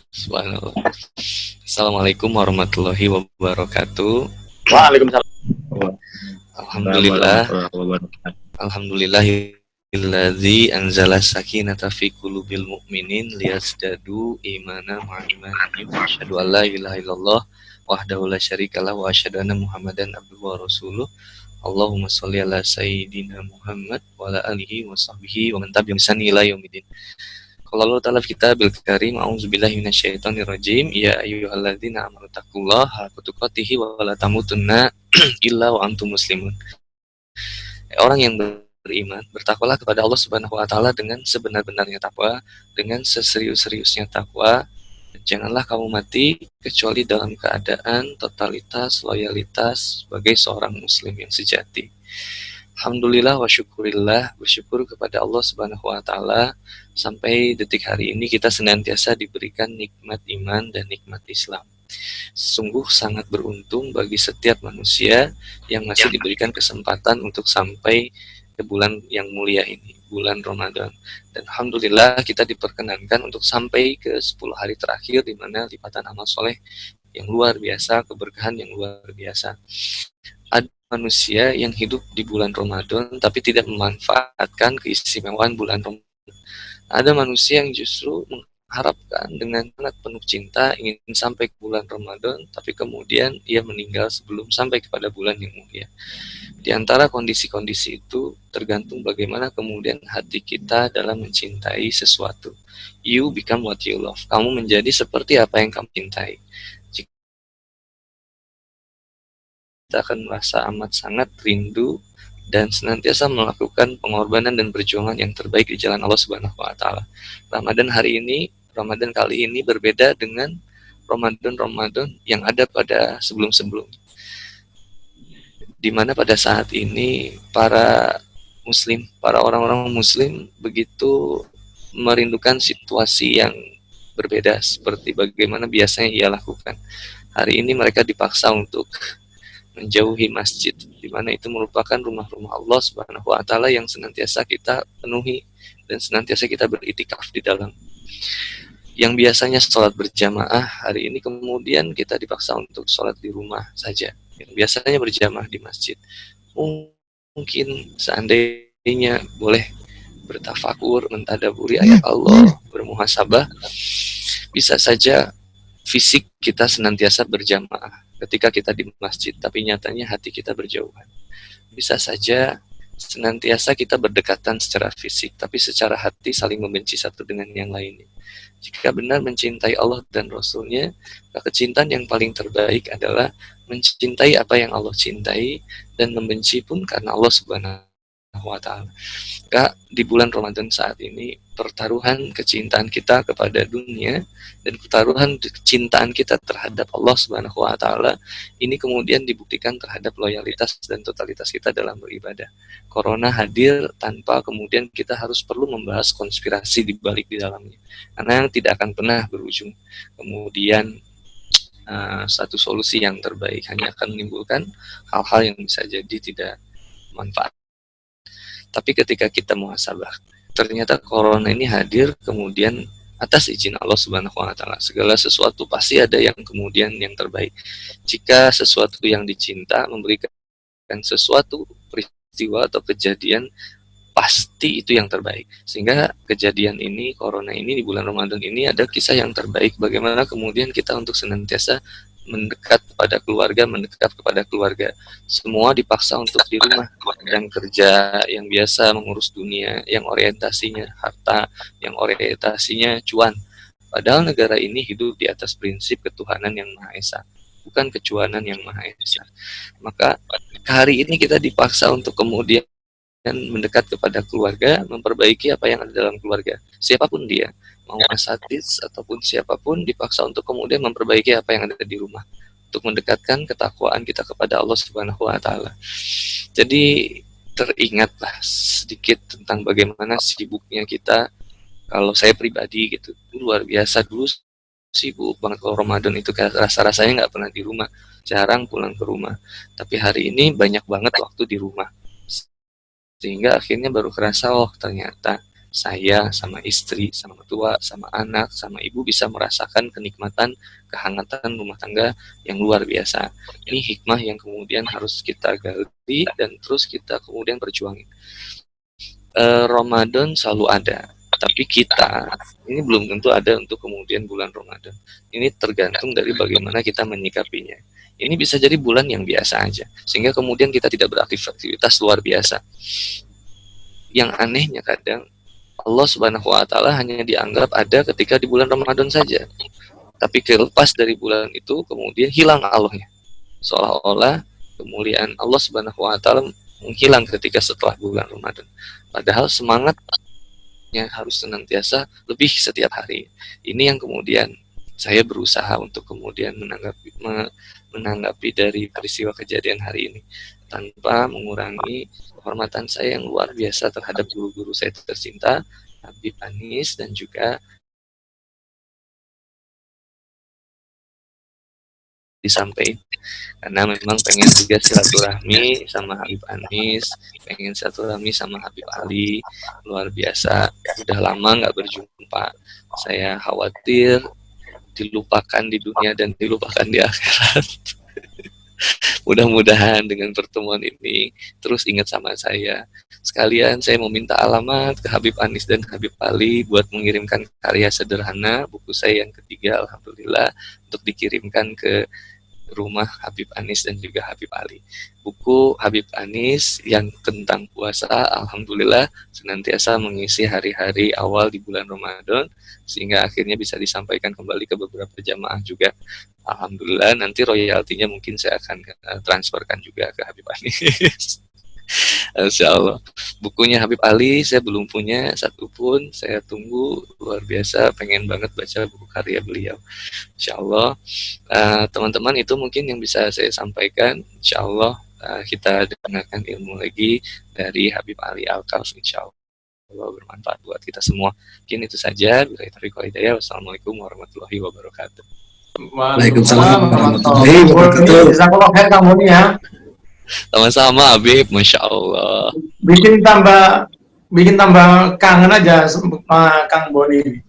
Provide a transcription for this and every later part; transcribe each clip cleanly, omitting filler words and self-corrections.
Subhanallah. Assalamualaikum warahmatullahi wabarakatuh. Waalaikumsalam Alhamdulillah, warahmatullahi wabarakatuh. alhamdulillahilladzi anzala sakinata fi qulubil mu'minin liyazdadu imana ma'imanihim. Asyhadu an la ilaha illallah wahdahu la syarikalah wa asyhadu anna Muhammadan abduhu wa rasuluh. Allahumma sholli ala sayyidina Muhammad wa ala alihi wa sahbihi wa man tabi'ahum bi ihsan ila yaumil. Qala Allah ta'ala fi kitabil karim, a'udzubillahi minasyaitonir rajim. Ya ayyuhalladzina amanu taqullaha haqqa tuqatih wa la tamutunna illa wa antum muslimun. Orang yang beriman, bertakwalah kepada Allah Subhanahu wa taala dengan sebenar-benarnya takwa, dengan seserius-seriusnya takwa. Janganlah kamu mati kecuali dalam keadaan totalitas, loyalitas sebagai seorang muslim yang sejati. Alhamdulillah wa syukurillah, bersyukur kepada Allah Subhanahu wa taala sampai detik hari ini kita senantiasa diberikan nikmat iman dan nikmat Islam. Sungguh sangat beruntung bagi setiap manusia yang masih diberikan kesempatan untuk sampai ke bulan yang mulia ini, bulan Ramadan. Dan alhamdulillah kita diperkenankan untuk sampai ke 10 hari terakhir di mana lipatan amal soleh yang luar biasa, keberkahan yang luar biasa. Ada manusia yang hidup di bulan Ramadan tapi tidak memanfaatkan keistimewaan bulan Ramadan. Ada manusia yang justru mengharapkan dengan sangat penuh cinta ingin sampai ke bulan Ramadan tapi kemudian ia meninggal sebelum sampai kepada bulan yang mulia. Di antara kondisi-kondisi itu tergantung bagaimana kemudian hati kita dalam mencintai sesuatu. You become what you love. Kamu menjadi seperti apa yang kamu cintai. Kita akan merasa amat sangat rindu dan senantiasa melakukan pengorbanan dan perjuangan yang terbaik di jalan Allah Subhanahu wa taala. Ramadan kali ini berbeda dengan Ramadan yang ada pada sebelum-sebelumnya. Di mana pada saat ini para orang-orang muslim begitu merindukan situasi yang berbeda seperti bagaimana biasanya ia lakukan. Hari ini mereka dipaksa untuk menjauhi masjid, di mana itu merupakan rumah-rumah Allah Subhanahu wa taala yang senantiasa kita penuhi dan senantiasa kita beriktikaf di dalam. Yang biasanya sholat berjamaah, hari ini kemudian kita dipaksa untuk sholat di rumah saja. Yang biasanya berjamaah di masjid. Mungkin seandainya boleh bertafakur, mentadaburi ayat Allah, bermuhasabah, bisa saja fisik kita senantiasa berjamaah ketika kita di masjid, tapi nyatanya hati kita berjauhan. Bisa saja senantiasa kita berdekatan secara fisik, tapi secara hati saling membenci satu dengan yang lainnya. Jika benar mencintai Allah dan Rasul-Nya, kecintaan yang paling terbaik adalah mencintai apa yang Allah cintai dan membenci pun karena Allah Subhanahu wa taala. Kak, di bulan Ramadan saat ini pertaruhan kecintaan kita kepada dunia dan pertaruhan kecintaan kita terhadap Allah Subhanahu wa taala ini kemudian dibuktikan terhadap loyalitas dan totalitas kita dalam beribadah. Corona hadir tanpa kemudian kita harus perlu membahas konspirasi di balik di dalamnya. Karena yang tidak akan pernah berujung. Kemudian satu solusi yang terbaik hanya akan menimbulkan hal-hal yang bisa jadi tidak manfaat. Tapi ketika kita muhasabah, ternyata corona ini hadir kemudian atas izin Allah Subhanahu wa taala. Segala sesuatu pasti ada yang kemudian yang terbaik. Jika sesuatu yang dicinta memberikan sesuatu peristiwa atau kejadian, pasti itu yang terbaik. Sehingga kejadian ini, corona ini di bulan Ramadan ini ada kisah yang terbaik bagaimana kemudian kita untuk senantiasa mendekat kepada keluarga. Semua dipaksa untuk di rumah, yang kerja, yang biasa mengurus dunia, yang orientasinya harta, yang orientasinya cuan. Padahal negara ini hidup di atas prinsip ketuhanan yang Maha Esa, bukan kecuanan yang Maha Esa. Maka hari ini kita dipaksa untuk kemudian mendekat kepada keluarga, memperbaiki apa yang ada dalam keluarga. Siapapun dia, mau asatidz ataupun siapapun dipaksa untuk kemudian memperbaiki apa yang ada di rumah, untuk mendekatkan ketakwaan kita kepada Allah Subhanahu wa taala. Jadi teringatlah sedikit tentang bagaimana sibuknya kita. Kalau saya pribadi gitu, luar biasa dulu sibuk banget kalau Ramadan itu rasa-rasanya nggak pernah di rumah, jarang pulang ke rumah. Tapi hari ini banyak banget waktu di rumah. Sehingga akhirnya baru kerasa, oh ternyata saya sama istri, sama mertua, sama anak, sama ibu bisa merasakan kenikmatan, kehangatan rumah tangga yang luar biasa. Ini hikmah yang kemudian harus kita gali dan terus kita kemudian perjuangin. Ramadan selalu ada, tapi kita ini belum tentu ada untuk kemudian bulan Ramadan. Ini tergantung dari bagaimana kita menyikapinya. Ini bisa jadi bulan yang biasa aja, sehingga kemudian kita tidak beraktivitas luar biasa. Yang anehnya kadang Allah Subhanahu wa taala hanya dianggap ada ketika di bulan Ramadan saja. Tapi lepas dari bulan itu kemudian hilang Allahnya. Seolah-olah kemuliaan Allah Subhanahu wa taala menghilang ketika setelah bulan Ramadan. Padahal semangatnya harus senantiasa lebih setiap hari. Ini yang kemudian saya berusaha untuk kemudian menanggapi dari peristiwa kejadian hari ini tanpa mengurangi kehormatan saya yang luar biasa terhadap guru-guru saya tercinta, Habib Anis, dan juga disampaikan karena memang pengen juga silaturahmi sama Habib Anis, pengen silaturahmi sama Habib Ali, luar biasa, udah lama nggak berjumpa. Saya khawatir dilupakan di dunia dan dilupakan di akhirat. Mudah-mudahan dengan pertemuan ini terus ingat sama saya. Sekalian saya mau minta alamat ke Habib Anis dan Habib Ali buat mengirimkan karya sederhana buku saya yang ketiga, alhamdulillah, untuk dikirimkan ke rumah Habib Anis dan juga Habib Ali. Buku Habib Anis yang tentang puasa, alhamdulillah senantiasa mengisi hari-hari awal di bulan Ramadan, sehingga akhirnya bisa disampaikan kembali ke beberapa jamaah juga. Alhamdulillah, nanti royaltinya mungkin saya akan transferkan juga ke Habib Anis. Insya Allah. Bukunya Habib Ali saya belum punya satupun, saya tunggu, luar biasa, pengen banget baca buku karya beliau. Insya Allah, teman-teman, itu mungkin yang bisa saya sampaikan. Insya Allah kita dengarkan ilmu lagi dari Habib Ali Al-Kaf, insya Allah bermanfaat buat kita semua. Mungkin itu saja. Wassalamualaikum warahmatullahi wabarakatuh. Waalaikumsalam warahmatullahi wabarakatuh. Jazakallah khair Kang Boni ya. Sama-sama Habib, Masya Allah. Bikin tambah kangen aja sama Kang Boni.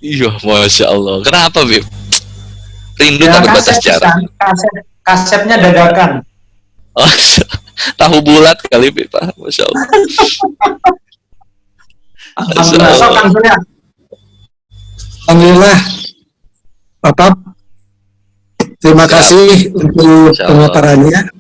Iya, Masya Allah. Kenapa Habib? Rindu ya, tak berbatas jarak. Kasetnya dadakan. Oh, tahu bulat kali Habib, Masya Allah. Alhamdulillah. Alhamdulillah, Bapak. Terima kasih untuk pemaparannya.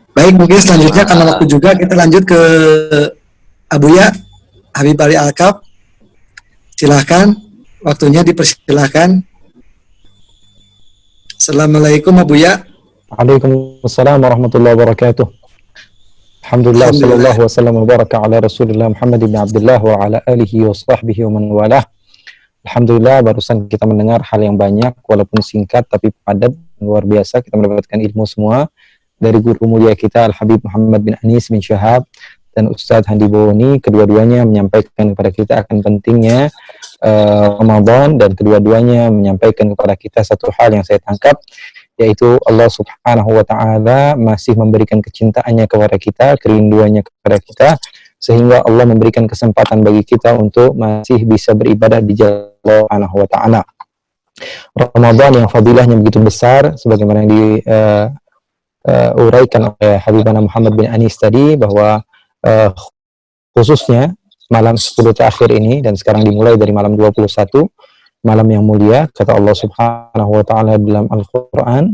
Baik, mungkin selanjutnya karena waktu juga kita lanjut ke Abuya Habib Ali Al-Kaf. Silahkan, waktunya dipersilahkan. Assalamualaikum Abuya. Waalaikumsalam warahmatullahi wabarakatuh. Alhamdulillah, sallallahu wasallam wa baraka ala Rasulillah Muhammad ibn Abdullah wa ala alihi wa sahbihi wa man walah. Alhamdulillah, barusan kita mendengar hal yang banyak, walaupun singkat tapi padat, luar biasa. Kita mendapatkan ilmu semua dari guru mulia kita Al-Habib Muhammad bin Anis bin Syahab dan Ustadz Handi Boni. Kedua-duanya menyampaikan kepada kita akan pentingnya Ramadan, dan kedua-duanya menyampaikan kepada kita satu hal yang saya tangkap, yaitu Allah Subhanahu wa Ta'ala masih memberikan kecintaannya kepada kita, kerinduannya kepada kita, sehingga Allah memberikan kesempatan bagi kita untuk masih bisa beribadah di jalan Allah Subhanahu wa Ta'ala. Ramadan yang fadilahnya begitu besar, sebagaimana yang diuraikan oleh Habibana Muhammad bin Anis tadi, bahwa khususnya malam 10 terakhir ini, dan sekarang dimulai dari malam 21, malam yang mulia, kata Allah Subhanahu wa Ta'ala dalam Al-Quran,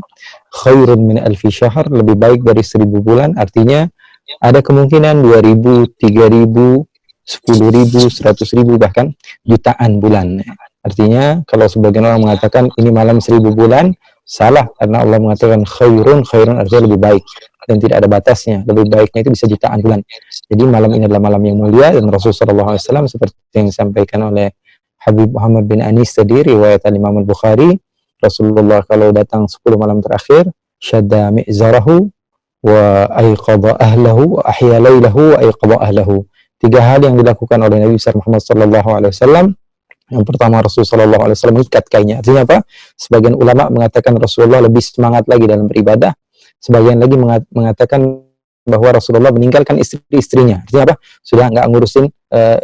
khairun min alfi syahr, lebih baik dari 1000 bulan. Artinya ada kemungkinan 2000, 3000, 10.000, 100.000, bahkan jutaan bulan. Artinya kalau sebagian orang mengatakan ini malam 1000 bulan, salah, karena Allah mengatakan khairun artinya lebih baik dan tidak ada batasnya. Lebih baiknya itu bisa jutaan bulan. Jadi malam ini adalah malam yang mulia, dan Rasulullah SAW seperti yang disampaikan oleh Habib Muhammad bin Anis tadi, riwayat Imam Al-Bukhari, Rasulullah kalau datang 10 malam terakhir, syadda mi'zarahu wa ayqadha ahlahu wa ahya laylahu wa ayqadha ahlahu. 3 hal yang dilakukan oleh Nabi Muhammad SAW. Yang pertama, Rasulullah SAW mengikat kainnya. Artinya apa? Sebagian ulama mengatakan Rasulullah lebih semangat lagi dalam beribadah. Sebagian lagi mengatakan bahwa Rasulullah meninggalkan istri-istrinya. Artinya apa? Sudah nggak ngurusin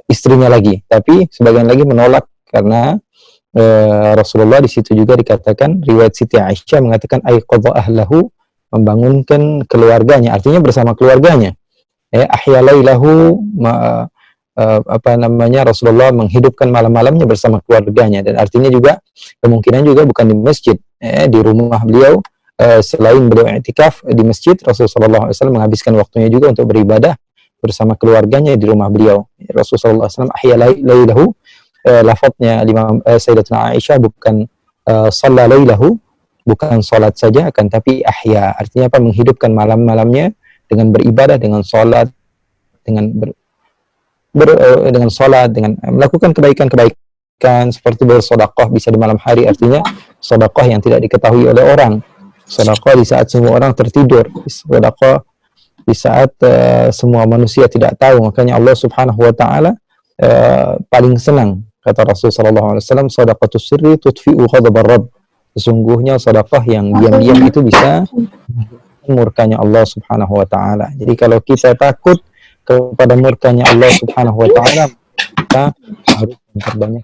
istrinya lagi. Tapi sebagian lagi menolak karena Rasulullah di situ juga dikatakan, riwayat Siti Aisyah mengatakan aiqadha ahlahu, membangunkan keluarganya, artinya bersama keluarganya. Ahya lailahu, Rasulullah menghidupkan malam-malamnya bersama keluarganya, dan artinya juga kemungkinan juga bukan di masjid, di rumah beliau. Selain beliau i'tikaf di masjid, Rasulullah SAW menghabiskan waktunya juga untuk beribadah bersama keluarganya di rumah beliau. Rasulullah SAW ahya lailahu, lafadznya Sayyidatuna Aisyah bukan shalla lailahu, bukan salat saja, akan tapi ahya, artinya apa? Menghidupkan malam-malamnya dengan beribadah, dengan salat, dengan dengan salat, dengan melakukan kebaikan-kebaikan seperti bersedekah bisa di malam hari, artinya sedekah yang tidak diketahui oleh orang, sedekah di saat semua orang tertidur, sedekah di saat semua manusia tidak tahu. Makanya Allah Subhanahu wa taala paling senang, kata Rasulullah SAW, sadaqatus sirri tudfi'u ghadabar Rabb. Sesungguhnya sedekah yang diam-diam itu bisa murkanya Allah Subhanahu wa taala. Jadi kalau kita takut kepada murkanya Allah Subhanahu wa taala, kita harus memperbanyak